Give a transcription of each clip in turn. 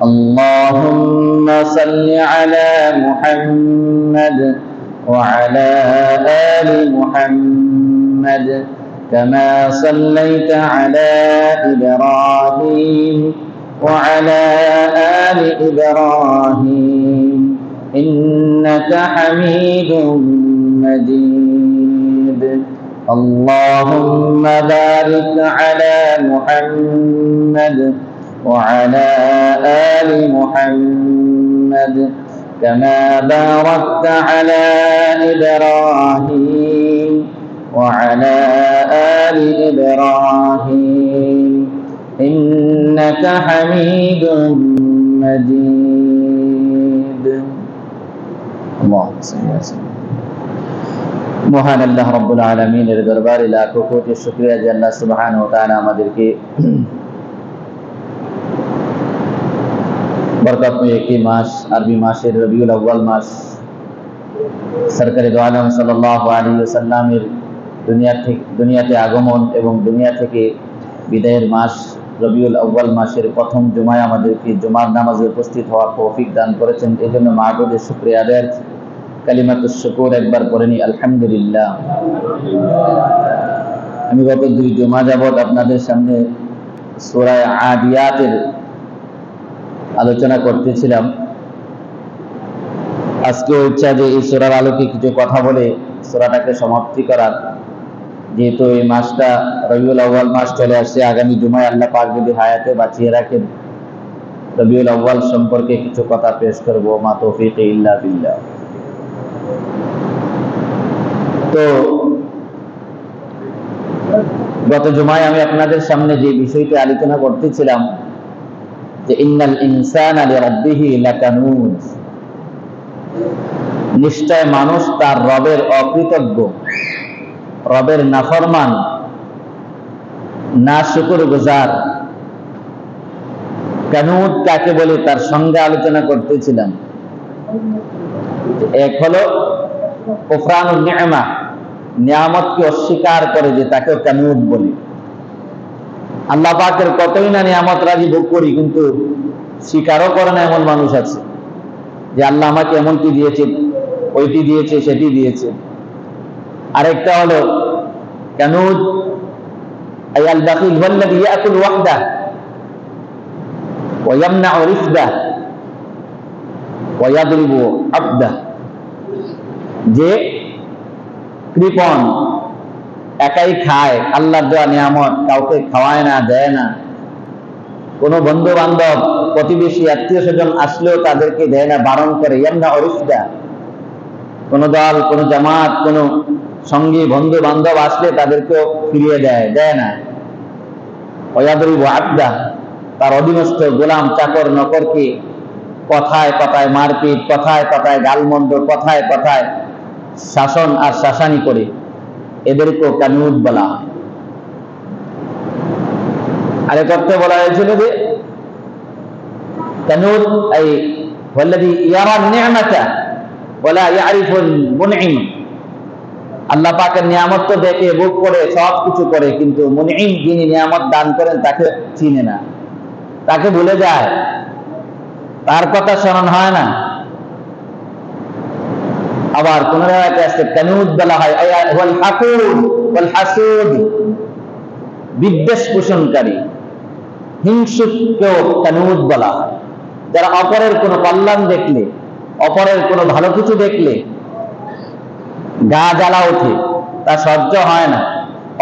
اللهم صل على محمد وعلى آل محمد كما صليت على إبراهيم وعلى آل إبراهيم إنك حميد مجيد اللهم بارك على محمد وعلى آل محمد كما باركت على إبراهيم وعلى آل إبراهيم إنك حميد مجيد اللهم صل وسلم মহান আল্লাহ রাব্বুল আলামিনের দরবারে লাখো কোটি শুকরিয়া যে আল্লাহ সুবহানাহু ওয়া তাআলা আমাদেরকে বরকতময় একটি মাস আরবি মাসের রবিউল আউয়াল মাস সরকারে দো আলম সাল্লাল্লাহু আলাইহি ওয়াসাল্লামের দুনিয়াতে আগমন এবং দুনিয়া থেকে বিদায়ের মাস রবিউল আউয়াল মাসের প্রথম জুমায় আমাদেরকে জুমার নামাজে উপস্থিত হওয়ার তৌফিক দান করেছেন। এজন্য মাহবুবের শুকরিয়া আদায় কালিমাতুশ শুকর একবার পড়েনি আলহামদুলিল্লাহ। আমি গত 2 জুমা যাবত আপনাদের সামনে সূরা আদিয়াতের আলোচনা করতেছিলাম। আজকে ইচ্ছা যে এই সূরার আলোকে কিছু কথা বলে সূরাটাকে সমাপ্তি করার, যেহেতু এই মাসটা রবিউল আউয়াল মাস চলে আসছে। আগামী জুমায় আল্লাহ পাক যদি হায়াতে বাঁচিয়ে রাখেন রবিউল আউয়াল সম্পর্কে কিছু কথা পেশ করব। মা তৌফিক ইল্লা বিল্লাহ। তো গত জুমায় আমি আপনাদের সামনে যে বিষয়টি আলোচনা করতেছিলাম যে ইন্নাল ইনসানা লিরাব্বিহি লাকানুজ, নিশ্চয় মানুষ তার রবের অকৃতজ্ঞ, রবের নাফরমান, না শুকরগুজার। কানুত কাকে বলে তার সঙ্গে আলোচনা করতেছিলাম। এক হলো কুফরানুন নি'মা, নিয়ামতকে অস্বীকার করে যে তাকে কানুত বলে। আল্লাহ পাকের কতই না নিয়ামত রাজি ভোগ করি, কিন্তু স্বীকারও করে না এমন মানুষ আছে যে আল্লাহ আমাকে এমনটি দিয়েছে, ওইটি দিয়েছে, সেটি দিয়েছে। আরেকটা হলো কানুত আল বাখিল ওয়াল্লাযী ইয়াকুল ওয়াহদা ওয়া ইয়ামনাউ রিফদা ওয়া ইয়াদরিবু আবদা, যে কৃপণ, একাই খায়, আল্লাহর দেওয়া নিয়ামত কাউকে খাওয়ায় না, দেয় না। কোনো বন্ধু বান্ধব, প্রতিবেশী, আত্মীয় স্বজন আসলেও তাদেরকে দেয় না, বারণ করে। ইয়ামনাউ রিফদা, কোন দল, কোন জামাত, কোন সঙ্গী, বন্ধু বান্ধব আসলে তাদেরকেও ফিরিয়ে দেয় না। ওয়ায়াদরিবু আবদা, তার অধীনস্থ গোলাম, চাকর, নকরকে কথায় কথায় মারপিট, কথায় কথায় গালমন্দ, কথায় কথায় শাসন আর শাসানি করে, এদেরকেও কানুত বলা হয়। আরেক অর্থে বলা হয়েছিল যে কানুত এই ওয়াল্লাযী ইয়ারা নি'মাতা ওয়ালা ইয়ারিফুল মুনঈম, আল্লাহ পাকের নিয়ামত তো দেখে, ভোগ করে, সব কিছু করে, কিন্তু মুনঈম, যিনি নিয়ামত দান করেন, তাকে চিনে না, তাকে ভুলে যায়, তার কথা স্মরণ হয় না। আবার কোন রায়াতে আছে কানুত বলা হয় ওয়াল হাকুদ ওয়াল হাসুদ, বিদ্বেষ পোষণকারী, হিংসুককেও কানুত বলা হয়। যারা অপরের কোনো কল্যাণ দেখলে, অপরের কোনো ভালো কিছু দেখলে গা জ্বালা ওঠে, তা সহ্য হয় না,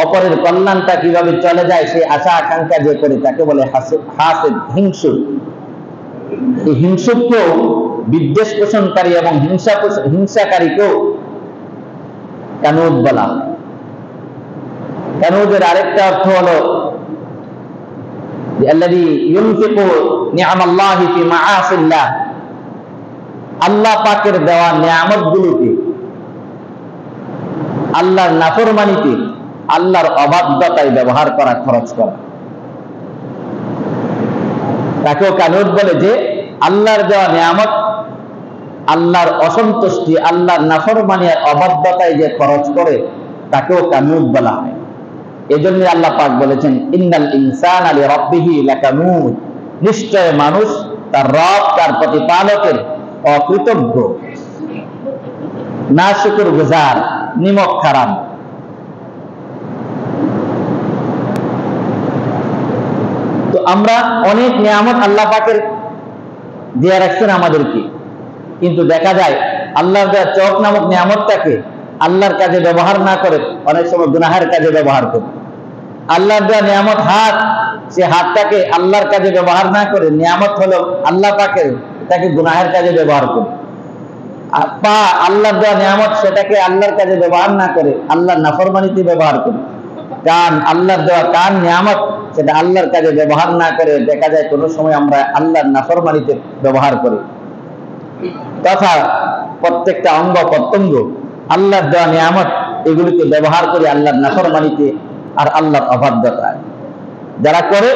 অপরের কল্যাণটা কিভাবে চলে যায় সেই আশা আকাঙ্ক্ষা যে করে, তাকে বলে হাসিদ, হিংসুক। এই হিংসুককেও, বিদ্বেষ পোষণকারী এবং হিংসাকারীকেও কানুত বলা হয়। কানুতের আরেকটা অর্থ হলো আল্লাযী ইউনফিকু নি'মাল্লাহি ফি মাআসিল্লাহ, আল্লাহ পাকের দেওয়া নিয়ামতগুলোকে আল্লাহর নাফরমানিতে, আল্লাহর অবাধ্যতায় ব্যবহার করা, খরচ করা, তাকেও কানুত বলে। যে আল্লাহর দেওয়া নিয়ামত, আল্লাহর অসন্তুষ্টি, আল্লাহর নাফরমানি আর অবাধ্যতায় যে খরচ করে, তাকেও কানুত বলা হয়। এজন্য আল্লাহ পাক বলেছেন ইন্নাল ইনসানা লিরাব্বিহি লাকানুত, নিশ্চয় মানুষ তার রব তার প্রতিপালকের অকৃতজ্ঞ, না শুকর গুজার, নিমক খারাপ। তো আমরা অনেক নিয়ামত আল্লাহ পাকের দিয়ে রাখছেন আমাদেরকে, কিন্তু দেখা যায় আল্লাহর দেওয়া চোখ নামক নিয়ামতটাকে আল্লাহর কাজে ব্যবহার না করে অনেক সময় গুনাহের কাজে ব্যবহার করে। আল্লাহর দেওয়া নিয়ামত হাত, সে হাতটাকে আল্লাহর কাজে ব্যবহার না করে, নিয়ামত হলো আল্লাহ পাকের, এটাকে গুনাহের কাজে ব্যবহার করে। আর পা, আল্লাহর দেওয়া নিয়ামত, সেটাকে আল্লাহর কাজে ব্যবহার না করে আল্লাহর নাফরমানিতে ব্যবহার করে। কান, আল্লাহর দেওয়া কান নিয়ামত, সেটা আল্লাহর কাজে ব্যবহার না করে দেখা যায় কোনো সময় আমরা আল্লাহর নাফরমানিতে ব্যবহার করি। তথা প্রত্যেকটা অঙ্গ প্রত্যঙ্গ আল্লাহর দেওয়া নিয়ামত, এগুলিকে ব্যবহার করে আল্লাহর নাফরমানিতে আর আল্লাহর অবাধ্যতায়। যারা করে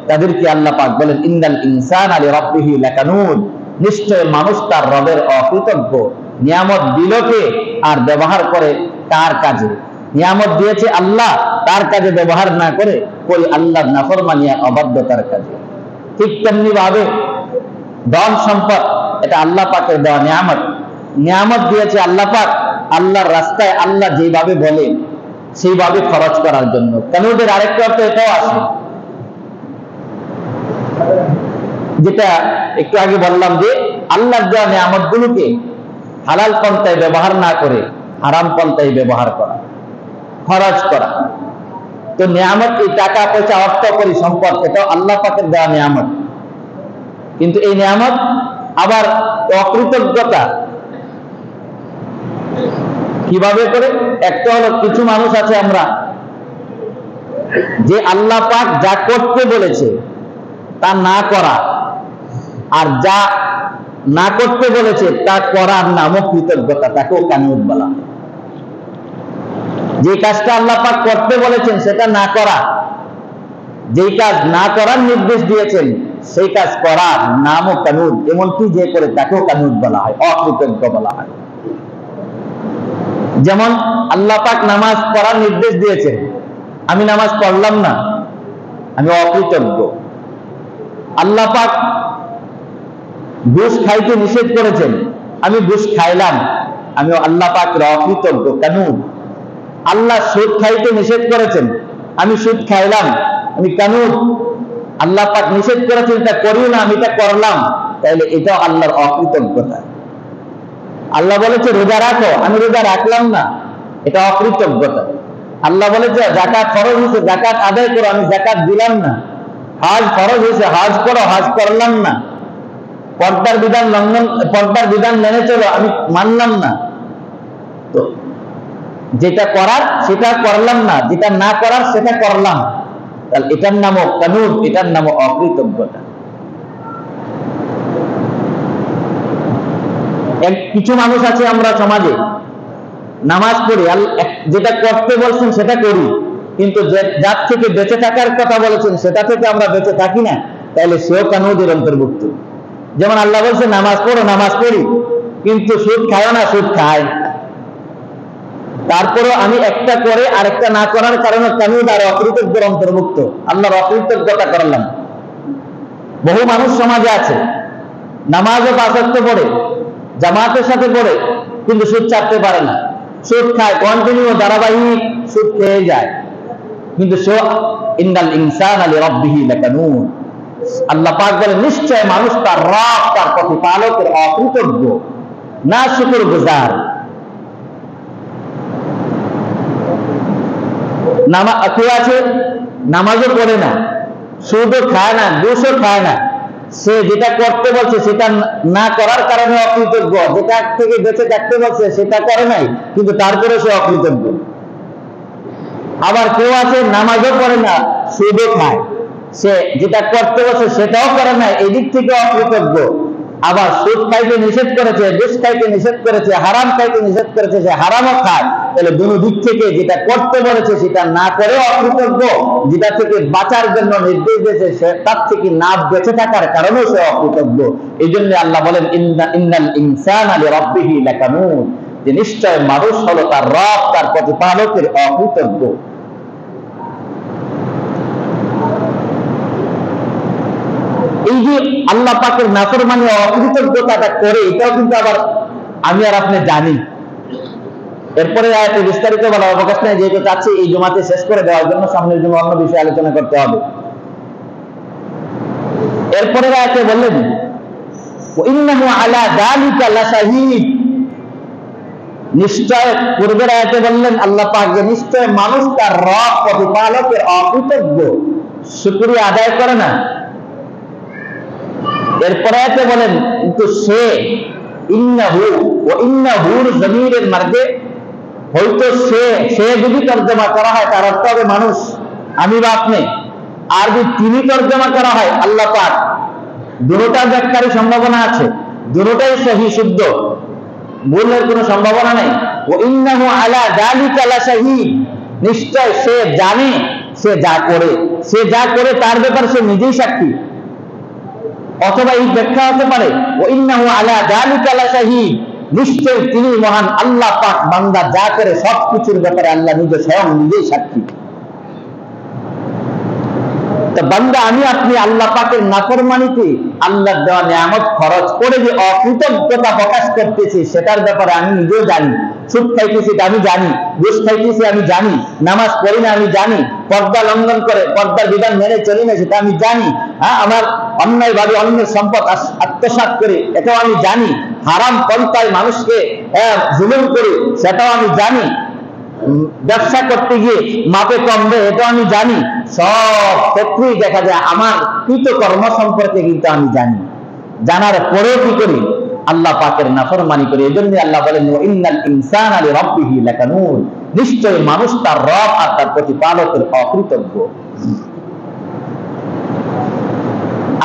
তাদেরকে আল্লাহ পাক বলেন ইন্নাল ইনসানা লিরাব্বিহি লাকানুদ, নিশ্চয় মানুষ তার রবের অকৃতজ্ঞ। নিয়ামত দিল কে আর ব্যবহার করে কার কাজে? নিয়ামত দিয়েছে আল্লাহ, তার কাজে ব্যবহার না করে করি আল্লাহর নাফরমানি আর অবাধ্যতার কাজে। ঠিক তেমনি ভাবে ধন সম্পদ, এটা আল্লাহ পাকের দেওয়া নিয়ামত। নিয়ামত দিয়েছে আল্লাহ পাক আল্লাহর রাস্তায় আল্লাহ যেভাবে বলে সেইভাবে খরচ করার জন্য। কেন ওদের আরেকটা অর্থ এটাও আছে, যেটা একটু আগে বললাম যে আল্লাহর দেওয়া নিয়ামত গুলোকে হালাল পন্থায় ব্যবহার না করে হারাম পন্থায় ব্যবহার করা, খরচ করা। তো নিয়ামত, এই টাকা পয়সা, অর্থ করি, সম্পদ, এটাও আল্লাহ পাকের দেওয়া নিয়ামত। কিন্তু এই নিয়ামত আবার অকৃতজ্ঞতা কিভাবে করে? একটা হলো কিছু মানুষ আছে আমরা, যে আল্লাহ পাক যা করতে বলেছে তা না করা, আর যা না করতে বলেছে তা করার নামও কৃতজ্ঞতা, তাকেও কানুত বলা। যে কাজটা আল্লাহ পাক করতে বলেছেন সেটা না করা, যেই কাজ না করার নির্দেশ দিয়েছেন সেই কাজ করার নামও কানুত। এমনকি যে করে তাকেও কানুত বলা হয়, অকৃতজ্ঞ বলা হয়। যেমন আল্লাহ পাক নামাজ পড়ার নির্দেশ দিয়েছেন, আমি নামাজ পড়লাম না, আমি অকৃতজ্ঞ। আল্লাহ পাক ঘুষ খাইতে নিষেধ করেছেন, আমি ঘুষ খাইলাম, আমি আল্লাহ পাকের অকৃতজ্ঞ, কানুন। আল্লাহ সুদ খাইতে নিষেধ করেছেন, আমি সুদ খাইলাম, আমি কানুন। আল্লাহ পাক নিষেধ করেছেন এটা করিও না, আমি এটা করলাম, তাহলে এটাও আল্লাহর অকৃতজ্ঞতা। আল্লাহ বলেছে রোজা রাখো, আমি রোজা রাখলাম না, এটা অকৃতজ্ঞতা। আল্লাহ বলেছে যাকাত ফরজ হয়েছে, যাকাত আদায় করো, আমি যাকাত দিলাম না। হজ ফরজ হয়েছে, হজ করো, হজ করলাম না। পর্দার বিধান লঙ্ঘন, পর্দার বিধান মেনে চলো, আমি মানলাম না। তো যেটা করার সেটা করলাম না, যেটা না করার সেটা করলাম, তাহলে এটার নামও কানুন, এটার নামও অকৃতজ্ঞতা। কিছু মানুষ আছে আমরা সমাজে, নামাজ পড়ি, যেটা করতে বলছেন সেটা করি, কিন্তু যার থেকে বেঁচে থাকার কথা বলেছেন সেটা থেকে আমরা বেঁচে থাকি না, তাহলে সেও কানুদের অন্তর্ভুক্ত। যেমন আল্লাহ বলছে নামাজ পড়ো, নামাজ পড়ি, কিন্তু সুদ খায় না, সুদ খায়। তারপরও আমি একটা করে আরেকটা না করার কারণে কানুদ আর অকৃতজ্ঞের অন্তর্ভুক্ত, আল্লাহর অকৃতজ্ঞতা করলাম। বহু মানুষ সমাজে আছে, নামাজও পাঁচ ওয়াক্ত পড়ে, জামাতের সাথে পড়ে, কিন্তু সুদ ছাড়তে পারে না, সুদ খায়, কন্টিনিউ ধারাবাহিক সুদ খেয়ে যায়। কিন্তু সে ইন্নাল ইনসানা লিরাব্বিহি লাকানুন, আল্লাহ পাক বলেন নিশ্চয় মানুষ তার রব তার প্রতিপালকের অকৃতজ্ঞ, না শুকর গুজার। কেউ আছে নামাজও পড়ে না, সুদও খায় না, ঘুষও খায় না, সে যেটা করতে বলছে সেটা না করার কারণে অকৃতজ্ঞ, যেটা থেকে বেঁচে থাকতে বলছে সেটা করে নাই, কিন্তু তারপরে সে অকৃতজ্ঞ। আবার কেউ আছে নামাজও পড়ে না, সুদও খায়, সে যেটা করতে বলছে সেটাও করে না, এদিক থেকে অকৃতজ্ঞ। আবার সুদ খাইতে নিষেধ করেছে, ঘুষ খাইতে নিষেধ করেছে, হারাম খাইতে নিষেধ করেছে, সে হারামও খায়। তাহলে দুই দিক থেকে যেটা করতে বলেছে সেটা না করে অকৃতজ্ঞ, যেটা থেকে বাঁচার জন্য নির্দেশ দিয়েছে সে তার থেকে না বেঁচে থাকার কারণেও সে অকৃতজ্ঞ। এই জন্য আল্লাহ বলেন ইন্নাল ইনসানা লিরাব্বিহি লাকানুন, যে নিশ্চয় মানুষ হলো তার রব তার প্রতিপালকের অকৃতজ্ঞ। এই যে আল্লাহ পাকের নাফরমানি অকৃতজ্ঞতাটা করে, এটাও কিন্তু আবার আমি আর আপনি জানি। এরপরে আয়াতে বিস্তারিত বলার অবকাশ নেই, যেহেতু চাচ্ছি এই জমাতে শেষ করে দেওয়ার জন্য, সামনের জন্য অন্য বিষয়ে আলোচনা করতে হবে। এরপরে আয়াতে বললেন ইন্নাহু আলা যালিকা লাশাহীদ, নিশ্চয় পূর্বের আয়াতে বললেন আল্লাহ পাক যে নিশ্চয় মানুষ তার রব প্রতিপালকের অকৃতজ্ঞ, শুকরিয়া আদায় করে না। এরপরে আয়াতে বলেন কিন্তু সে, ইন্নাহু ও ইন্নাহুর জমিরের মার্গে হয়তো সে যদি তর্জমা করা হয় তার অর্থ হবে মানুষ, আমি বা আপনি। আর যদি তিনি তর্জমা করা হয় আল্লাহ পাক, দুটোটার ব্যাখ্যারই সম্ভাবনা আছে, দুটোটাই সহি শুদ্ধ, ভুলের কোনো সম্ভাবনা নেই। ও ইন্নাহু আলা যালিকা লাশাহীদ, নিশ্চয় সে জানে, সে যা করে তার ব্যাপারে সে নিজেই সাক্ষী। অথবা এই ব্যাখ্যা হতে পারে ও ইন্নাহু আলা যালিকা লাশাহীদ, নিশ্চয় তিনি মহান আল্লাহ পাক বান্দা যা করে সবকিছুর ব্যাপারে আল্লাহ নিজে স্বয়ং নিজেই সাক্ষী। তো বান্দা আমি আপনি আল্লাহ পাকের নাফরমানিতে আল্লাহর দেওয়া নিয়ামত খরচ করে যে অকৃতজ্ঞতা প্রকাশ করতেছি, সেটার ব্যাপারে আমি নিজেও জানি। সুদ খাইতেছি আমি জানি, ঘুষ খাইতেছি আমি জানি, নামাজ পড়ি না আমি জানি, পর্দা লঙ্ঘন করে পর্দার বিধান মেনে চলি না সেটা আমি জানি, আমার অন্যায় ভাবে অন্যের সম্পদ আত্মসাৎ করে এটাও আমি জানি, হারাম পন্থায় মানুষকে জুলুম করি সেটাও আমি জানি, ব্যবসা করতে গিয়ে মাপে কম দেয় এটাও আমি জানি। সব ক্ষেত্রেই দেখা যায় আমার কৃতকর্ম সম্পর্কে কিন্তু আমি জানি। জানার পরেও কি করি? আল্লাহ পাকের নাফরমানি করি। এজন্য আল্লাহ বলেন ইন্নাল ইনসানা লিরাব্বিহি লাকানুন, নিশ্চয় মানুষ তার রব আর তার প্রতিপালকের অকৃতজ্ঞ।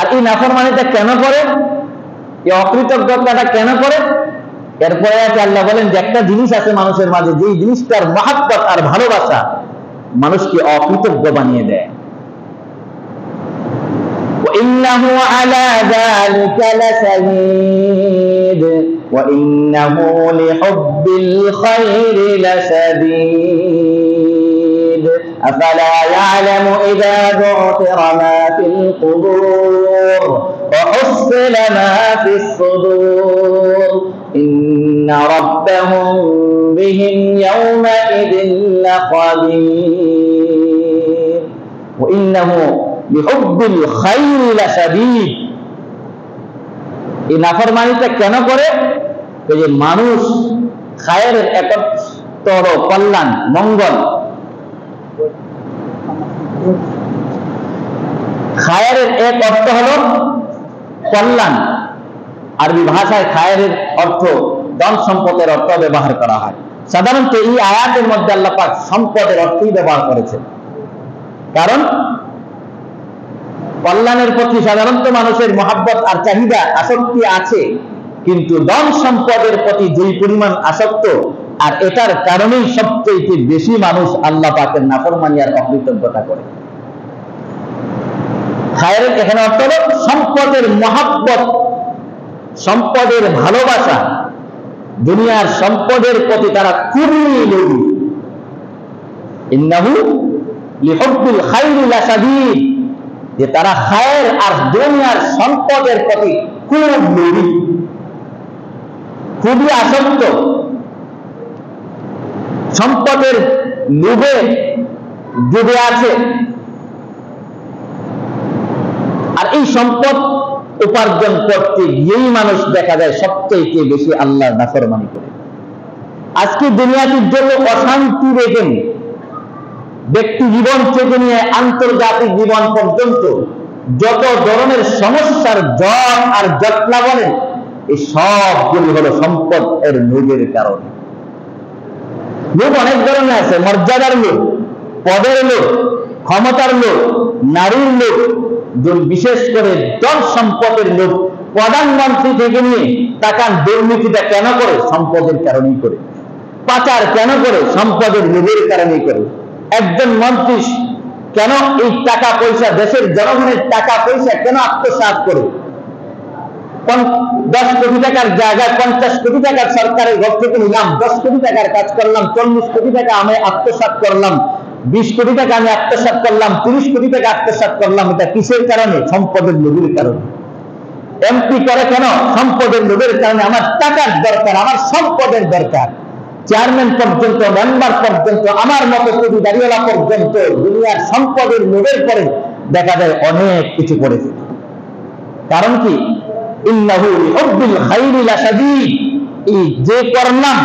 আর এই নাফরমানিটা কেন করে, এই অকৃতজ্ঞতাটা কেন করে? এরপরে আছে আল্লাহ বলেন যে একটা জিনিস আছে মানুষের মাঝে, যেই জিনিসটার মহাব্বত আর ভালোবাসা মানুষকে অকৃতজ্ঞ বানিয়ে দেয়। ইন্নাহু আলা যালিকা লাশাহীদ ওয়া ইন্নাহু লিহুব্বিল খায়রি লাশাদীদ আফালা ইয়ালামু ইযা বু'থিরা মা ফিল কুবুর ওয়া হুসিলা মা ফিস সুদূর ইন্না রাব্বাহুম বিহিম ইয়াওমাইযিন লাখাবীর ওয়া ইন্নাহু লিহুব্বিল খায়রি লাশাদীদ। এই নাফরমানিটা কেন করে? যে মানুষ খায়েরের একতর কল্যাণ মঙ্গল, খায়েরের এক অর্থ হলো কল্যাণ, আরবি ভাষায় খায়েরের অর্থ ধন সম্পদের অর্থ ব্যবহার করা হয়। সাধারণত এই আয়াতের মধ্যে আল্লাহ পাক সম্পদের অর্থই ব্যবহার করেছেন, কারণ কল্যাণের প্রতি সাধারণত মানুষের মহাব্বত আর চাহিদা আসক্তি আছে, কিন্তু ধন সম্পদের প্রতি যেই পরিমাণ আসক্ত, আর এটার কারণেই সবচেয়ে বেশি মানুষ আল্লাহ পাকের নাফরমানি আর অকৃতজ্ঞতা করে। খায়েরের এখানে অর্থ হলো সম্পদের মহাব্বত, সম্পদের ভালোবাসা, দুনিয়ার সম্পদের প্রতি তারা খুবই লোভী। ইন্নাহু লিহুব্বিল খায়রি লাশাদীদ, যে তারা খায়ের আর দুনিয়ার সম্পদের প্রতি খুব লোভী, খুবই আসক্ত, সম্পদের লোভে ডুবে আছে। আর এই সম্পদ উপার্জন করতে গিয়েই মানুষ দেখা যায় সবচেয়ে বেশি আল্লাহর নাফরমানি করে। আজকে দুনিয়াটির জন্য অশান্তি দেখেন, ব্যক্তি জীবন থেকে নিয়ে আন্তর্জাতিক জীবন পর্যন্ত যত ধরনের সমস্যার জট আর জটলা বলেন, এই সবগুলি হলো সম্পদ এর লোভের কারণে। লোভ অনেক ধরনের আছে, মর্যাদার লোভ, পদের লোভ, ক্ষমতার লোভ, নারীর লোভ, বিশেষ করে ধন সম্পদের লোভ। প্রধানমন্ত্রী থেকে নিয়ে টাকার দুর্নীতিটা কেন করে? সম্পদের কারণেই করে। পাচার কেন করে? সম্পদের লোভের কারণেই করে। একজন মন্ত্রী কেন এই টাকা পয়সা, দেশের জনগণের টাকা পয়সা কেন আত্মসাৎ করে? 10 কোটি টাকার জায়গায় 50 কোটি টাকার সরকারের ঘর থেকে নিলাম, 10 কোটি টাকার কাজ করলাম, 40 কোটি টাকা আমি আত্মসাৎ করলাম, 20 কোটি টাকা আমি আত্মসাৎ করলাম, 30 কোটি টাকা আত্মসাৎ করলাম। এটা কিসের কারণে? সম্পদের লোভের কারণে। এমপি করে কেন? সম্পদের লোভের কারণে। আমার টাকার দরকার, আমার সম্পদের দরকার। চেয়ারম্যান পর্যন্ত, মেম্বার পর্যন্ত, আমার মতো কোটি দাঁড়িয়েলা পর্যন্ত দুনিয়ার সম্পদের লোভের পরে দেখা যায় অনেক কিছু করেছে। কারণ কি? ইন্নাহু লিহুব্বিল খাইরি লাশাদীদ। এই যে করলাম,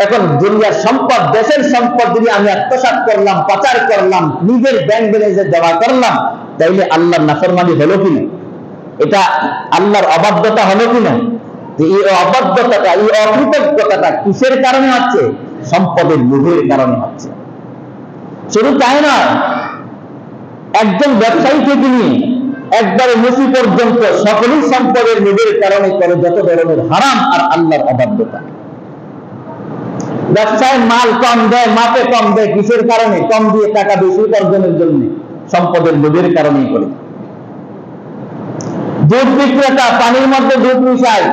এখন দুনিয়ার সম্পদ, দেশের সম্পদ যদি আমি আত্মসাৎ করলাম, পাচার করলাম, নিজের ব্যাংক ব্যালেন্সে জমা করলাম, তাইলে আল্লাহর নাফরমানি হলো কিনা? এটা আল্লাহর অবাধ্যতা হলো কিনা? এই অবাধ্যতাটা, এই অকৃতজ্ঞতাটা কিসের কারণে হচ্ছে? সম্পদের লোভের কারণে হচ্ছে। শুধু তাই নয়, একজন ব্যবসায়ী থেকে নিয়ে একবারে মুসি পর্যন্ত সকলেই সম্পদের লোভের কারণে করে যত ধরনের হারাম আর আল্লাহর অবাধ্যতা। ব্যবসায় মাল কম দেয়, মাপে কম দেয়, কিসের কারণে? কম দিয়ে টাকা বেশি উপার্জনের জন্য, সম্পদের লোভের কারণেই করে। দুধ বিক্রেতা পানির মধ্যে দুধ মিশায়,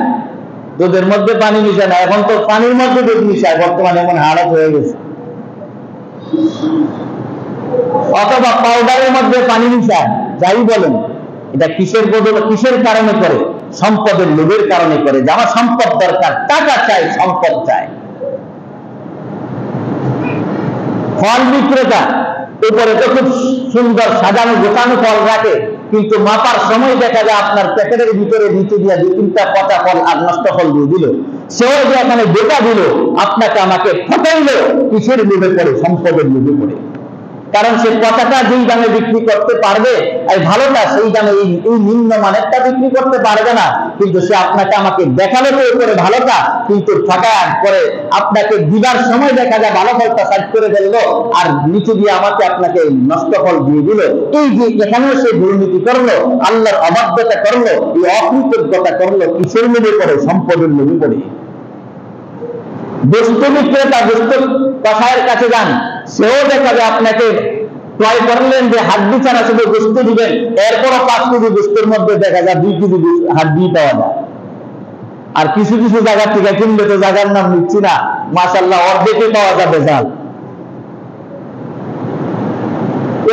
দুধের মধ্যে পানি মিশায় না, এখন তো পানির মধ্যে দুধ মিশায়, বর্তমানে এমন হালত হয়ে গেছে। অথবা পাউডারের মধ্যে পানি মিশায়, যাই বলেন, এটা কিসের বদলে, কিসের কারণে করে? সম্পদের লোভের কারণে করে। যে আমার সম্পদ দরকার, টাকা চাই, সম্পদ চাই। ফল বিক্রেতা উপরে তো খুব সুন্দর সাজানো গোছানো ফল রাখে, কিন্তু মাপার সময় দেখা যায় আপনার প্যাকেটের ভিতরে নিচে দিয়ে 2-3টা পচা ফল আর নষ্ট ফল দিয়ে দিল। সেও যে এখানে বেটা দিল, আপনাকে আমাকে ঠকাইল, কিসের লোভে পড়ে? সম্পদের লোভে পড়ে। কারণ সে পচাটা যেই দামে বিক্রি করতে পারবে, আর ভালোটা সেই দামে এই নিম্ন মানেরটা বিক্রি করতে পারবে না। কিন্তু সে আপনাকে আমাকে দেখালো করে ভালোটা, কিন্তু ঠকায় করে আপনাকে দিবার সময় দেখা যায় ভালো ফলটা সাইড করে দিল, আর নিচে দিয়ে আমাকে আপনাকে নষ্ট ফল দিয়ে দিল। এই যে এখানেও সে দুর্নীতি করলো, আল্লাহর অবাধ্যতা করলো, এই অকৃতজ্ঞতা করলো, কিসের লোভে পড়ে? সম্পদের লোভে পড়ে। গোস্ত বিক্রেতা গোস্ত কসাইয়ের কাছে যান, সেও দেখা যায় আপনাকে ক্রয় করলেন যে হাড্ডি ছাড়া শুধু গোস্ত দিবেন, এরপরও 5 কেজি গোস্তের মধ্যে দেখা যায় 2 কেজি হাড্ডি পাওয়া যায়। আর কিছু কিছু জায়গা থেকে কিনলে, তো জায়গার নাম নিচ্ছি না, মাশাআল্লাহ অর্ধেকে পাওয়া যাবে জাল।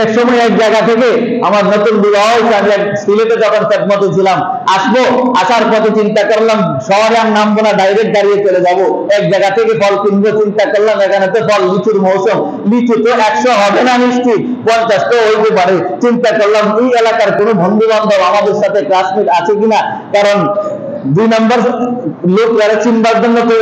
এক সময় এক জায়গা থেকে আমার নতুন বিবাহ হয়েছে, আমি সিলেটে যখন মতো ছিলাম, আসবো, আসার পথে চিন্তা করলাম শহরে আর নামবো না, ডাইরেক্ট দাঁড়িয়ে চলে যাবো। এক জায়গা থেকে ফল কিনবো, চিন্তা করলাম এখানে তো ফল লিচুর মৌসুম, লিচু তো 100 হবে না, মিষ্টি 50 তো হইতে পারে। চিন্তা করলাম এই এলাকার কোনো বন্ধু বান্ধব আমাদের সাথে ক্লাসমেট আছে কিনা, কারণ 2 নম্বর লোক চিনবার জন্য তো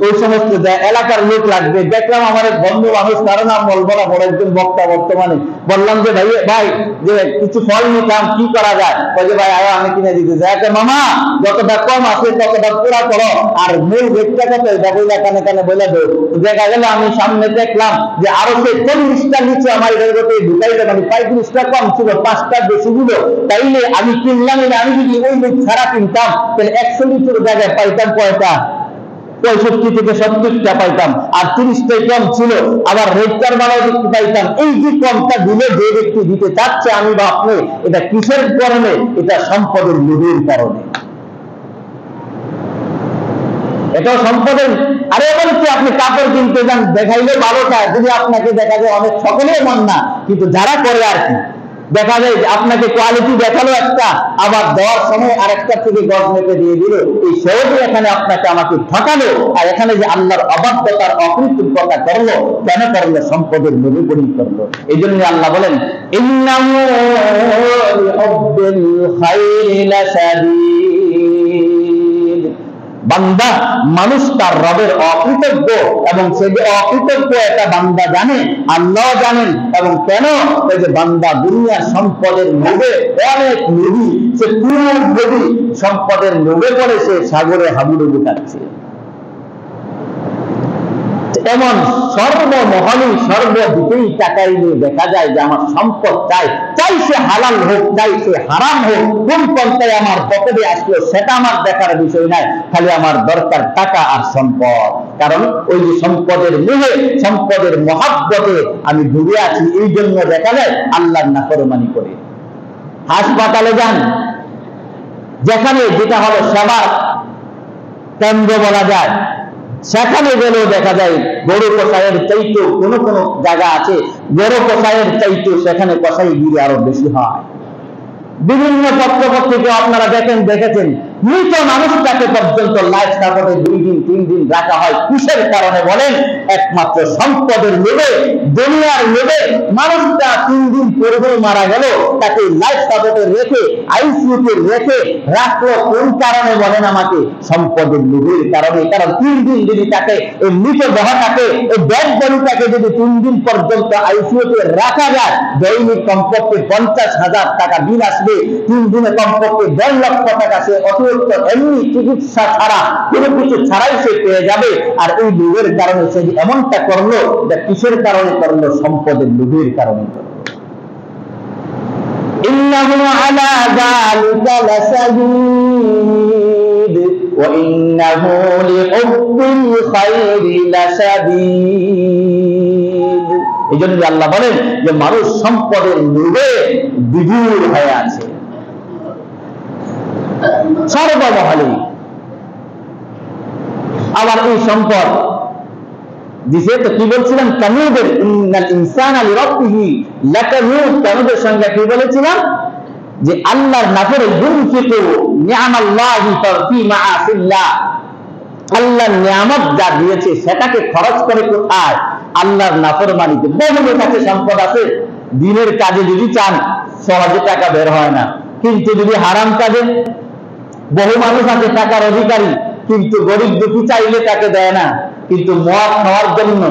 ওই সমস্ত এলাকার লোক লাগবে। দেখলাম আমার এক বন্ধু মানুষ, তার নাম বলবো না, বড় একজন বক্তা বর্তমানে। বললাম যে ভাই যে কিছু ফল নিতাম, কি করা যায়? বলে ভাই আয় আমি কিনে দিতে যাই। মামা যতটা কম আছে ততটা পুরা করো, আর মূল রেটটা কত এটা বইলা কানে কানে বলে দেবো। দেখা গেল আমি সামনে দেখলাম যে আরো সে 40টা নিচে আমার এটার মধ্যে ঢুকাইলে, মানে 35টা কম ছিল, 5টা বেশি দিল। তাইলে আমি কিনলাম, আমি যদি ওই লোক ছাড়া কিনতাম তাহলে 100 লিটার জায়গায় পাইতাম কয়টা? 65 থেকে 70টা পাইতাম, আর 30টাই কম ছিল, আবার রেটটার মানও দেখতে পাইতাম। এই যে কমটা দিলে যে ব্যক্তি দিতে চাচ্ছে আমি বা আপনি, এটা কিসের কারণে? এটা সম্পদের লোভের কারণে। এটাও সম্পদের। আরে এমন কি আপনি কাপড় কিনতে যান, দেখাইলে ভালোটা, যদি আপনাকে দেখা যায় অনেক সকলেই মন না, কিন্তু যারা করে আর কি, দেখা যায় যে আপনাকে কোয়ালিটি দেখালো একটা, আবার দেওয়ার সময় আরেকটা থেকে গজ মেপে দিয়ে দিল। এই সহজে এখানে আপনাকে আমাকে ঠকালো, আর এখানে যে আল্লাহর অবাধ্যতার অকৃতজ্ঞতা করলো, কেন করলো? সম্পদের লোভে পড়ে করলো। এই জন্য আল্লাহ বলেন ইন্নাহু লিহুব্বিল খাইরি লাশাদীদ। বান্দা, মানুষ তার রবের অকৃতজ্ঞ, এবং সে যে অকৃতজ্ঞ এটা বান্দা জানে, আল্লাহ জানেন। এবং কেন? এই যে বান্দা দুনিয়ার সম্পদের লোভে অনেক লোভী, সে পুরো লোভী, সম্পদের লোভে পড়ে সে সাগরে হাবুডুবু খাচ্ছে। এমন সর্বমহলে সর্বদিকেই তাকাইলে দেখা যায় যে আমার সম্পদ চাই, চাই সে হালাল হোক, চাই সে হারাম হোক, কোন পন্থায় আমার পকেটে আসলো সেটা আমার দেখার বিষয় নাই, খালি আমার দরকার টাকা আর সম্পদ। কারণ ওই যে সম্পদের মোহে, সম্পদের মহাব্বতে আমি ডুবে আছি, এই জন্য দেখা যায় আল্লাহর নাফরমানি করে। হাসপাতালে যান, যেখানে যেটা হলো সেবার কেন্দ্র বলা যায়, সেখানে গেলেও দেখা যায় গরু কষাইয়ের চাইতেও কোনো কোনো জায়গা আছে, গরু কষাইয়ের চাইতেও সেখানে কষাই গিরে আরো বেশি হয়। বিভিন্ন পত্রপত্রিকা আপনারা দেখেছেন মৃত মানুষটাকে পর্যন্ত লাইফ সাপোর্টে 2 দিন 3 দিন রাখা হয় কিসের কারণে বলেন? একমাত্র সম্পদের লোভে, দুনিয়ার লোভে। মানুষটা 3 দিন পূর্বে মারা গেল, তাকে লাইফ সাপোর্টে রেখে আইসিইউতে রেখে রাখলো কোন কারণে বলেন আমাকে? সম্পদের লোভের কারণে। কারণ 3 দিন যদি তাকে এই মৃত দেহটাকে, এই ডেড বডিটাকে যদি 3 দিন পর্যন্ত আইসিইউতে রাখা যায়, দৈনিক কমপক্ষে 50,000 টাকা বিল আসবে। 3 দিনে কমপক্ষে 1.5 লক্ষ টাকা সে অতিরিক্ত এমনি চিকিৎসা ছাড়া, কোনো কিছু ছাড়াই সে পেয়ে যাবে। আর এই লোভের কারণে সে এমনটা করলো, এটা কিসের কারণে করলো? সম্পদের লোভের কারণে করলো। ইন্নাহু আলা যালিকা লাশাদীদ ওয়া ইন্নাহু লিহুব্বিল খায়রি লাশাদীদ। এইজন্য আল্লাহ বলেন যে মানুষ সম্পদের লোভে বিভোর হয়ে আছে সর্বমহলে। আবার এই সম্পদ দিছে তো কি বলছিলাম? কানুদের ইন্নাল ইনসানা লিরাব্বিহি লাকানুদ। কানুদের সঙ্গে কি বলেছিলাম? যে আল্লাহর নাফরে ইউনফিকু নি'মাল্লাহি ফি মাআসিল্লাহ। আল্লাহর নিয়ামত যা দিয়েছে সেটাকে খরচ করে কোথায়? আল্লাহর নাফরমানিতে। বহুদের কাছে সম্পদ আছে, দিনের কাজে যদি চান সহজে টাকা বের হয় না, কিন্তু যদি হারাম কাজে, বহু মানুষ আছে টাকার অধিকারী, কিন্তু গরিব দুঃখী চাইলে তাকে দেয় না। কিন্তু মদ খাওয়ার জন্য,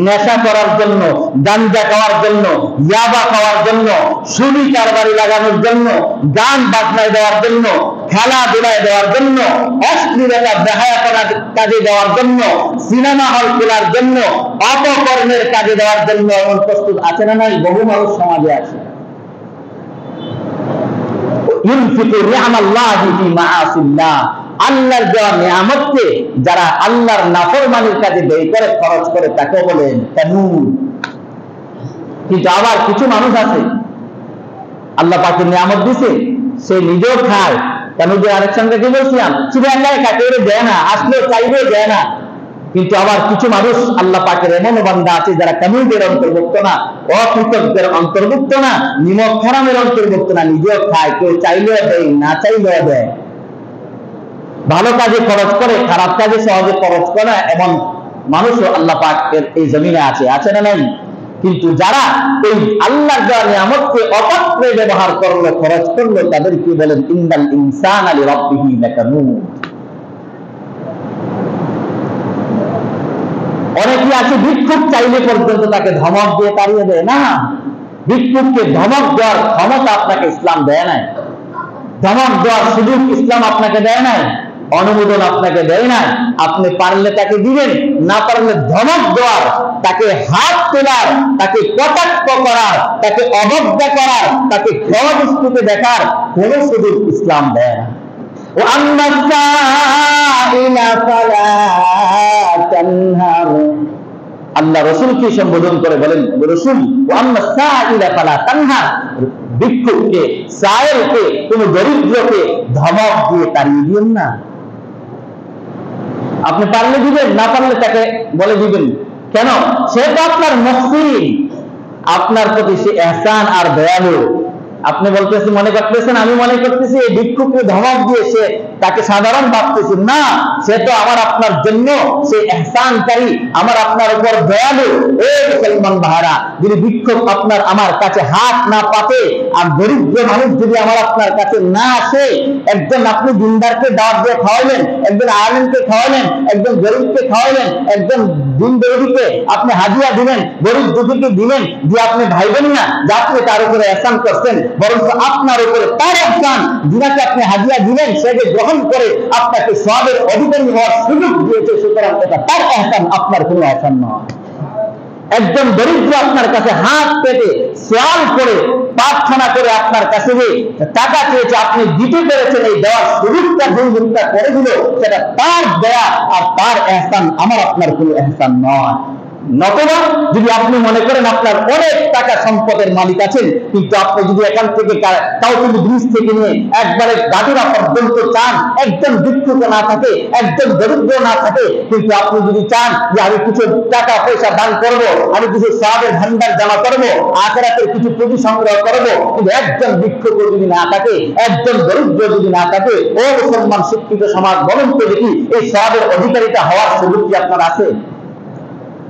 নেশা করার জন্য, গাঞ্জা খাওয়ার জন্য, ইয়াবা খাওয়ার জন্য, সুরি কারবারি লাগানোর জন্য, গান বাজনায় দেওয়ার জন্য, খেলাধুলায় দেওয়ার জন্য, অশ্লীলতা বেহায়াপনার কাজে দেওয়ার জন্য, সিনেমা হল খোলার জন্য, অপকর্মের কাজে দেওয়ার জন্য এমন প্রস্তুত আছে না নাই? বহু মানুষ সমাজে আছে। ইউনফিকু নি'মাল্লাহি ফি মাআসিল্লাহ। আল্লাহর দেওয়া নিয়ামতকে যারা আল্লাহর নাফরমানির কাজে ব্যয় করে, খরচ করে, তাকে বলেন কানুদ। কিন্তু আবার কিছু মানুষ আছে আল্লাহ পাকের নিয়ামত দিছে, সে নিজেও খায়। কানুদের আরেক সঙ্গে কি বলছিলাম? শুধু একাই কাকে দেয় না, আসলেও চাইবে দেয় না। কিন্তু আবার কিছু মানুষ আল্লাহ পাকের এমন বান্দা আছে যারা কানুদের অন্তর্ভুক্ত না, অকৃতজ্ঞের অন্তর্ভুক্ত না, নিমক হারামের অন্তর্ভুক্ত না, নিজেও খায়, কেউ চাইলেও দেয়, না চাইলেও দেয়। ভালো কাজে খরচ করে, খারাপ কাজে সহজে খরচ করে, এমন মানুষও আল্লাহ পাকের এই জমিনে আছে, আছে না নাই? কিন্তু যারা এই আল্লাহর দেওয়া নিয়ামতকে অপাত্রে ব্যবহার করলো, খরচ করলো, তাদেরকে বলেন ইন্নাল ইনসানা লিরাব্বিহি লাকানুদ। অনেকে আছে ভিক্ষুক চাইলে পর্যন্ত তাকে ধমক দিয়ে তাড়িয়ে দেয় না। ভিক্ষুককে ধমক দেওয়ার ক্ষমতা আপনাকে ইসলাম দেয় নাই, ধমক দেওয়ার সুযোগ ইসলাম আপনাকে দেয় নাই, অনুমোদন আপনাকে দেয় নাই। আপনি পারলে তাকে দিবেন, না পারলে ধমক দেওয়ার, তাকে হাত তোলার, তাকে কটাক্ষ করার, তাকে অবজ্ঞা করার, তাকে ক্ষমা দৃষ্টিতে দেখার কোন সুযোগ ইসলাম দেয় না। ও আম্মা সাইলা ফালা তানহার। আল্লাহ রাসূলকে সম্বোধন করে বলেন, রাসূল ও আম্মা সাইলা ফালা তানহার। ভিক্ষুককে, সায়েলকে, কোন দরিদ্রকে ধমক দিয়ে তাড়িয়ে দিবেন না। আপনি পারলে দিবেন, না পারলে তাকে বলে দিবেন। কেন? সে তো আপনার মুহসিন, আপনার প্রতি সে ইহসান আর দয়ালু। আপনি বলতেছেন, মনে করতেছেন, আমি মনে করতেছি এই ভিক্ষুককে ধমক দিয়ে সে তাকে সাধারণ ভাবতেছি না, সে তো আমার আপনার জন্য সে ইহসানকারী, আমার আপনার উপর দয়ালু। এই মুসলমান ভাইরা, যদি ভিক্ষুক আপনার আমার কাছে হাত না পাতে, আর দরিদ্র মানুষ যদি আমার আপনার কাছে না আসে, একজন আপনি দিনদারকে দাওয়াত দিয়ে খাওয়াইলেন, একজন আলেমকে খাওয়াইলেন, একজন গরিবকে খাওয়াইলেন, একজন দিন দরিদ্রকে আপনি হাদিয়া দিলেন, গরিব দুঃখীকে দিলেন, দিয়ে আপনি ভাইবেন না যে আপনি তার উপরে ইহসান করছেন, বরং আপনার উপরে তার ইহসান, যিনাকে আপনি হাদিয়া দিলেন সেকে গ্রহণ করে আপনাকে সওয়াবের অধিকারী হওয়ার সুযোগ দিয়েছে। সুতরাং এটা তার ইহসান, আপনার কোনো ইহসান নয়। একজন দরিদ্র আপনার কাছে হাত পেতে সওয়াল করে, প্রার্থনা করে আপনার কাছে টাকা চেয়েছে, আপনি দিতে পেরেছেন, এই দেওয়ার সুযোগটা দুর্বৃত্তা করে দিল, সেটা তার দেয়া আর তার ইহসান, আমার আপনার কোনো ইহসান নয়। নতুবা যদি আপনি মনে করেন আপনার অনেক টাকা সম্পদের মালিক আছেন, কিন্তু আপনি যদি এখান থেকে কাউকে ব্রিজ থেকে নিয়ে একবারে গাড়িরা পর্যন্ত চান, একজন ভিক্ষুক না থাকে, একজন দরিদ্র না থাকে, কিন্তু আপনি যদি চান যে আমি কিছু টাকা পয়সা দান করব, আমি কিছু সওয়াবের ভান্ডার জমা করব, আখিরাতের কিছু পুঁজি সংগ্রহ করব, কিন্তু একজন ভিক্ষুক যদি না থাকে, একজন দরিদ্র যদি না থাকে, ও মুসলমান শিক্ষিত সমাজ, বলুন তো দেখি এই সওয়াবের অধিকারিতা হওয়ার সুযোগ কি আপনার আছে?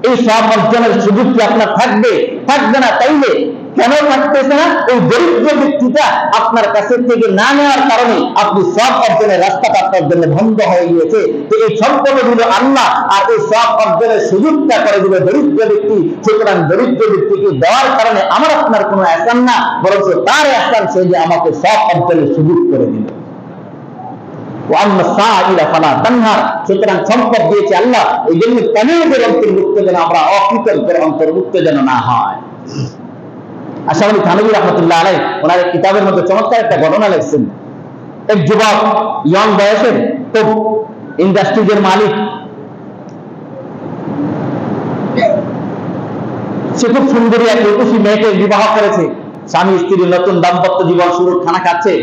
এই সওয়াব অর্জনের সুযোগ কি আপনার থাকবে? থাকবে না। তাইলে কেন থাকতেছে না? ওই দরিদ্র ব্যক্তিটা আপনার কাছে থেকে না নেওয়ার কারণে আপনি সওয়াব অর্জনের রাস্তাটা আপনার জন্য বন্ধ হয়ে গিয়েছে। তো এই সম্পদ দিল আল্লাহ, আর এই সওয়াব অর্জনের সুযোগটা করে দিল দরিদ্র ব্যক্তি। সুতরাং দরিদ্র ব্যক্তিকে দেওয়ার কারণে আমার আপনার কোনো এহসান না, বরং তার এহসান সে যে আমাকে সওয়াব অর্জনের সুযোগ করে দিল। সুতরাং সম্পদ দিয়েছে আল্লাহ, এই জন্য কামিয়াদের অন্তর্ভুক্ত যেন আমরা অকৃতজ্ঞের অন্তর্ভুক্ত যেন না হয়। আশরাফ আলী থানভী রহমতুল্লাহ আলাইহি ওনার কিতাবের মধ্যে চমৎকার একটা ঘটনা লিখছেন। এক যুবক, ইয়ং বয়সের, খুব ইন্ডাস্ট্রিজের মালিক, সে খুব সুন্দরী এক রূপসী মেয়েকে বিবাহ করেছে। স্বামী স্ত্রীর নতুন দাম্পত্য জীবন শুরু, খানা খাচ্ছে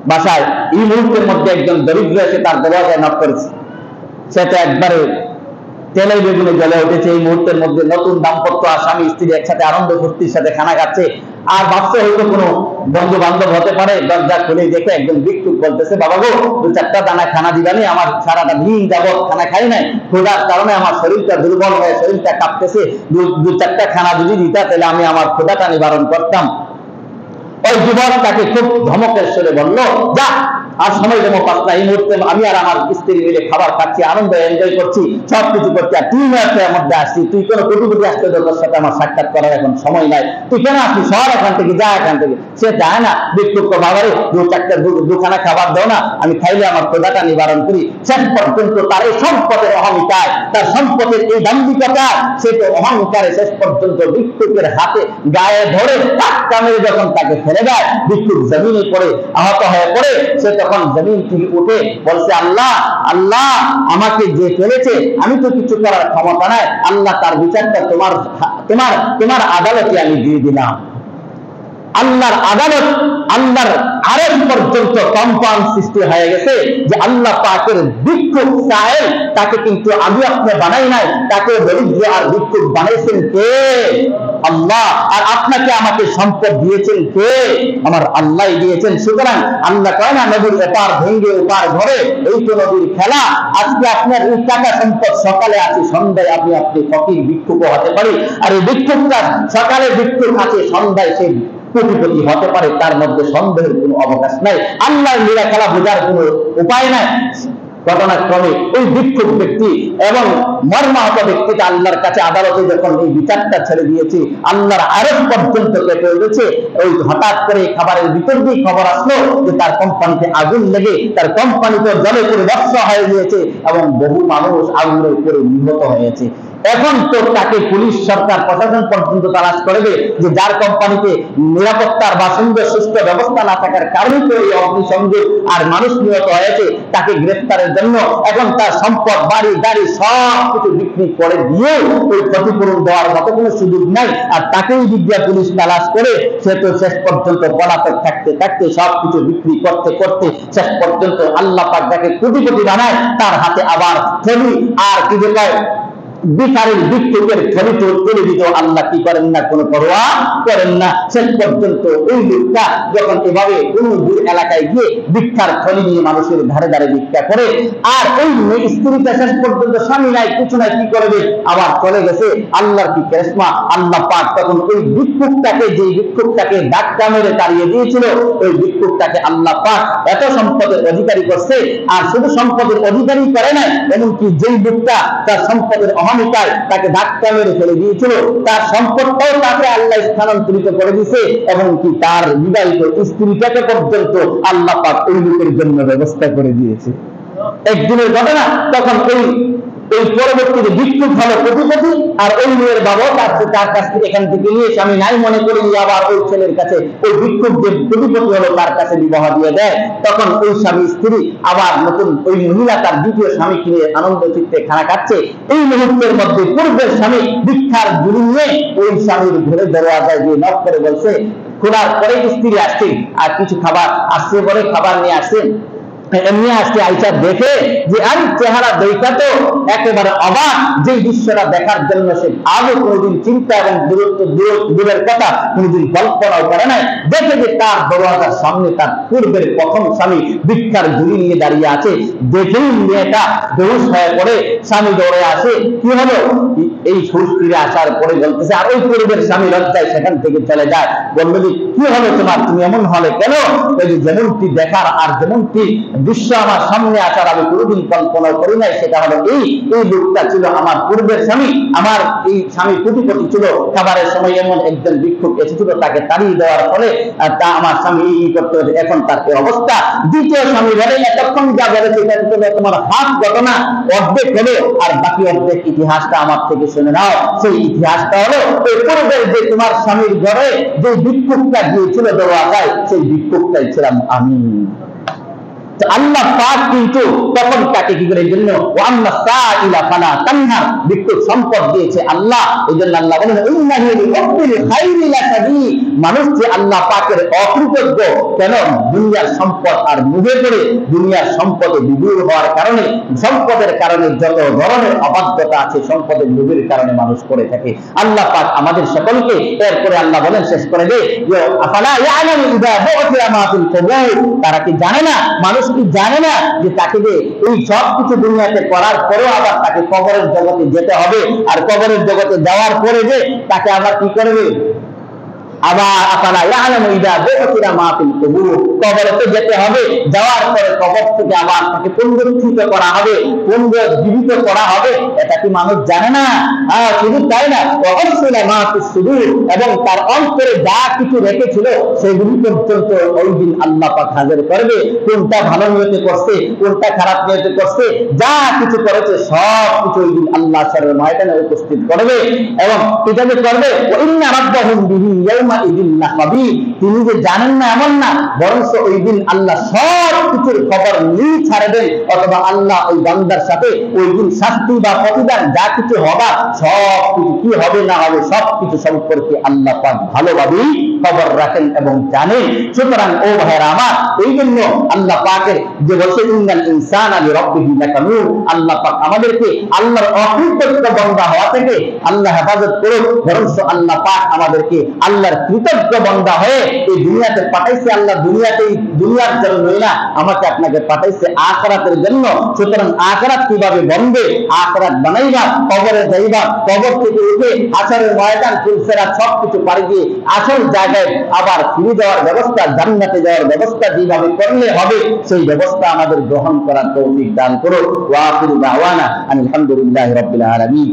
বাসায়। এই মুহূর্তের মধ্যে একজন দরিদ্র এসে তার দরজায় নক করেছে। সেটা একবারে তেলে বেগুনে জ্বলে উঠেছে। এই মুহূর্তের মধ্যে নতুন দাম্পত্য আর স্বামী স্ত্রী একসাথে আনন্দ ফুর্তির সাথে খানা খাচ্ছে, আর ভাবছে হয়তো কোনো বন্ধু বান্ধব হতে পারে। দরজা খুলে দেখে একজন ভিক্ষুক বলতেছে, বাবা গো, 2-4টা দানা খানা দিবানি, আমার সারাটা দিন যাবত খানা খাই নাই, ক্ষুধার কারণে আমার শরীরটা দুর্বল হয়ে শরীরটা কাঁপতেছে, 2-4টা খানা যদি দিতা তাহলে আমি আমার ক্ষুধাটা নিবারণ করতাম। ওই যুবক তাকে খুব ধমকের সুরে বলল, যা, আর সময় দেবো পাঁচটা, এই মুহূর্তে আমি আর আমার স্ত্রী মিলে খাবার খাচ্ছি, আনন্দ এনজয় করছি, সবকিছু করছি, আর তুই এর মধ্যে আসছি, তুই কোনো কোটিপতি আসতে তোর সাথে আমার সাক্ষাৎ করার এখন সময় নাই, তুই কেন আসবি, শহর এখান থেকে যা, এখান থেকে। সে যায় না, ভিক্ষুক বাবারে 2-4টা দুখানা খাবার দাও না, আমি খাইলে আমার ক্ষুধাটা নিবারণ করি। শেষ পর্যন্ত তার এই সম্পদের অহংকার, তার সম্পদের এই দাম্ভিকতা, সে তো অহংকারে শেষ পর্যন্ত ভিক্ষুকের হাতে গায়ে ধরে টাক্কা মেরে যখন তাকে ফেলে দেয়, ভিক্ষুক জমিনে পড়ে আহত হয়ে পড়ে। সে তখন জমিন থেকে উঠে বলছে, আল্লাহ, আল্লাহ, আমাকে যে ফেলেছে আমি তো কিছু করার ক্ষমতা নাই, আল্লাহ তার বিচারটা তোমার তোমার তোমার আদালতে আমি দিয়ে দিলাম। আল্লাহর আদালত, আল্লাহর আরশ পর্যন্ত কম্পন সৃষ্টি হয়ে গেছে যে আল্লাহ পাকের ভিক্ষুক সাহেব, তাকে কিন্তু আমি আপনি বানাই নাই, তাকে দরিদ্র আর ভিক্ষুক বানাইছেন কে? আল্লাহ। আর আপনাকে আমাকে সম্পদ দিয়েছেন কে? আমার আল্লাহ দিয়েছেন। সুতরাং আল্লাহ কয় না, নদীর এপার ভেঙ্গে ওপার ঘরে, এই তো নদীর খেলা। আজকে আপনার এই টাকা সম্পদ সকালে আছে, সন্ধ্যায় আপনি ফকির ভিক্ষুক হতে পারে, আর এই ভিক্ষুকটা সকালে ভিক্ষুক আছে, সন্ধ্যায় সেই কোটিপতি হতে পারে, তার মধ্যে সন্দেহের কোনো অবকাশ নাই। আল্লাহর লীলা খেলা বোঝার কোনো উপায় নাই। ঘটনাক্রমে ওই ভিক্ষুক ব্যক্তি এবং মর্মাহত ব্যক্তিটা আল্লাহর কাছে আদালতে যখন এই বিচারটা ছেড়ে দিয়েছে, আল্লাহর আরশ পর্যন্ত কেঁপে উঠেছে। ওই হঠাৎ করে খাবারের ভিতর দিয়ে খবর আসলো যে তার কোম্পানিতে আগুন লেগে তার কোম্পানিতে জলে পুরো ধ্বংস হয়ে গিয়েছে এবং বহু মানুষ আগুনের উপরে নিহত হয়েছে। এখন তো তাকে পুলিশ, সরকার, প্রশাসন পর্যন্ত তালাশ করবে যে যার কোম্পানিতে নিরাপত্তার বা সুন্দর সুস্থ ব্যবস্থা না থাকার কারণে তো এই অগ্নিসংযোগ আর মানুষ নিহত হয়েছে। তাকে গ্রেফতারের জন্য এখন তার সম্পদ, বাড়ি গাড়ি সব কিছু বিক্রি করে দিয়ে ওই ক্ষতিপূরণ দেওয়ার মতো কোনো সুযোগ নাই। আর তাকেই বিদ্যা পুলিশ তালাশ করে, সে তো শেষ পর্যন্ত পলাতক থাকতে থাকতে সব কিছু বিক্রি করতে করতে শেষ পর্যন্ত আল্লাহ পাক যাকে কোটিপতি বানায়, তার হাতে আবার থলি আর কি বলে বিচারের ভিক্ষুকের থলি তুলে দিত। আল্লাহ কি করেন না, কোনো পরোয়া করেন না। শেষ পর্যন্ত ওই লোকটা যখন এভাবে কোন দূর এলাকায় গিয়ে ভিক্ষার থলি নিয়ে মানুষের ধারে ধারে ভিক্ষা করে, আর ওই স্ত্রীটা শেষ পর্যন্ত স্বামী নাই, কিছু নাই, কি করবে, আবার চলে গেছে। আল্লাহর কি কেসমা, আল্লাহ পাক তখন ওই ভিক্ষুকটাকে, যে ভিক্ষুকটাকে ধাক্কা মেরে তাড়িয়ে দিয়েছিল, ওই ভিক্ষুকটাকে আল্লাহ পাক এত সম্পদের অধিকারী করছে। আর শুধু সম্পদের অধিকারী করে নাই, এমনকি যেই লোকটা তার সম্পদের অহমিকায় তাকে ধাক্কা মেরে ফেলে দিয়েছিল, তার সম্পদটাও তাকে আল্লাহ স্থানান্তরিত করে দিয়েছে, এবং কি তার বিবাহিত স্ত্রীটাকে পর্যন্ত আল্লাহ পাক ওই লোকের জন্য ব্যবস্থা করে দিয়েছে। একদিনের ঘটনা, তখন এই পরবর্তীতে ভিক্ষুক হলো কোটিপতি, আর ওই মেয়ের বাবা তার কাছ থেকে এখান থেকে নিয়ে স্বামী নাই মনে করে নিয়ে আবার ওই ছেলের কাছে, ওই ভিক্ষুক যে কোটিপতি হলো তার কাছে বিবাহ দিয়ে দেয়। তখন ওই স্বামী স্ত্রী আবার নতুন, ওই মহিলা তার দ্বিতীয় স্বামী কিনে আনন্দ চিত্তে খানা খাচ্ছে। এই মুহূর্তের মধ্যে পূর্বের স্বামী ভিক্ষার ঝুড়ি নিয়ে ওই স্বামীর ঘরে দরওয়াজায় গিয়ে নক করে বলছে, খোলার পরে স্ত্রী আসছে আর কিছু খাবার আসছে, পরে খাবার নিয়ে আসছেন। এমনি আসছে আইসা দেখে যে আর চেহারা দেখা তো একেবারে অবাক, যে দৃশ্যটা দেখার জন্য সে আগে কোনোদিন চিন্তা এবং দূরের কথা কোনোদিন কল্পনাও করে নাই। দেখে যে তার দরওয়াজার সামনে তার পূর্বের প্রথম স্বামী ভিক্ষার ঝুড়ি নিয়ে দাঁড়িয়ে আছে। দেখেই মেয়েটা বেহুশ হয়ে পড়ে, স্বামী দৌড়ে আসে, কি হলো? এই হুঁশ ফিরে আসার পরে বলতেছে, আর ওই পূর্বের স্বামী লজ্জায় সেখান থেকে চলে যায়। বললো যে কি হলো তোমার, তুমি এমন হলে কেন? যেমনটি দেখার আর যেমনটি দৃশ্য আমার সামনে আসার আমি কোনোদিন কল্পনা করি নাই, সেটা হলো এই লোকটা ছিল আমার পূর্বের স্বামী। আমার এই স্বামী কোটিপতি ছিল, খাবারের সময় এমন একজন ভিক্ষুক এসেছিল, তাকে তাড়িয়ে দেওয়ার ফলে তা আমার স্বামী এই করতে হয়েছে, এখন তার এই অবস্থা। দ্বিতীয় স্বামী বলে, এতক্ষণ যা বলেছে তোমার হাফ ঘটনা, অর্ধেক হলো, আর বাকি অর্ধেক ইতিহাসটা আমার থেকে শুনে নাও। সেই ইতিহাসটা হলো ওই পূর্বের যে তোমার স্বামীর ঘরে যে ভিক্ষুকটা গিয়েছিল দরওয়াজায়, সেই ভিক্ষুকটাই ছিলাম আমি। আল্লাহ পাক কিন্তু তখন তাকে কি করে জন্য ওয়ান্না সাইলা ফালা তানহার, ভিক্ষুক সম্পদ দিয়েছে আল্লাহ। এই জন্য আল্লাহ বলেন ইন্নাহু লিহুব্বিল খাইরি লাসাদি, মানুষ যে আল্লাহ পাকের অকৃতজ্ঞ কেন? দুনিয়ার সম্পদ আর মুখে করে দুনিয়ার সম্পদে বিভোর হওয়ার কারণে, সম্পদের কারণে যত ধরনের অবাধ্যতা আছে সম্পদের লোভের কারণে মানুষ করে থাকে। আল্লাহ পাক আমাদের সকলকে, এরপরে আল্লাহ বলেন শেষ করে দে, আফালা ইয়ালামু ইযা বু'থিরা মা ফিল কুবুর, তারা কি জানে না, মানুষ কি জানে না যে তাকে যে এই সব কিছু দুনিয়াতে করার পরেও আবার তাকে কবরের জগতে যেতে হবে, আর কবরের জগতে যাওয়ার পরে যে তাকে আবার কি করবে? আবার আফালা ইয়ালামু ইযা বু'থিরা মা ফিল কুবুর, কবরেতে যেতে হবে, যাওয়ার পরে কবর থেকে আবার তাকে পুনরুত্থিত করা হবে, পুনরুজ্জীবিত করা হবে, এটা কি মানুষ জানে না? শুধু তাই না, ওয়াসলা মা ফিস সুদূর, এবং তার অন্তরে যা কিছু রেখেছিল সেগুলি পর্যন্ত ওই দিন আল্লাহ পাক হাজির করবে। কোনটা ভালো নিয়তে করছে, কোনটা খারাপ নিয়তে করছে, যা কিছু করেছে সব কিছু ওই দিন আল্লাহ সারের ময়দানে উপস্থিত করবে। এবং এটা যে করবে, ইন্না রাব্বাহুম বিহি ইয়াউমা ইদিন লাখাবীর, তিনি যে জানেন না এমন না, বরং ওই দিন আল্লাহ সব কিছুর খবর নিয়ে ছাড়বেন, অথবা আল্লাহ ওই বান্দার সাথে ওই দিন শাস্তি বা প্রতিদান যা কিছু হবার সব কিছু কি হবে না হবে সব কিছু সম্পর্কে আল্লাহ পাক ভালোভাবেই খবর রাখেন এবং জানেন। সুতরাং ও ভাইরা আমার, এই জন্য আল্লাহ পাকের যে বলছে ইন্নাল ইনসানা লিরাব্বিহি লাকানুর, আল্লাহ পাক আমাদেরকে আল্লাহর অকৃতজ্ঞ বান্দা হওয়া থেকে আল্লাহ হেফাজত করুক, বরং আল্লাহ পাক আমাদেরকে আল্লাহর কৃতজ্ঞ বান্দা হয়ে এই দুনিয়াতে পাঠাইছে। আল্লাহ দুনিয়াতেই দুনিয়ার জন্যই না, আমাকে আপনাকে পাঠাইছে আখিরাতের জন্য। সুতরাং আখিরাত কিভাবে বনবে, আখিরাত বানাইবা, কবরে যাইবা, কবর থেকে উঠে হাশরের ময়দান ফুলসেরাত সবকিছু পাড়ি দিয়ে আসল জায়গায় আবার ফিরে যাওয়ার ব্যবস্থা, জান্নাতে যাওয়ার ব্যবস্থা যেভাবে করলে হবে সেই ব্যবস্থা আমাদের গ্রহণ করার তৌফিক দান করো। ওয়া আখিরু দাওয়ানা আলহামদুলিল্লাহি রাব্বিল আলামিন।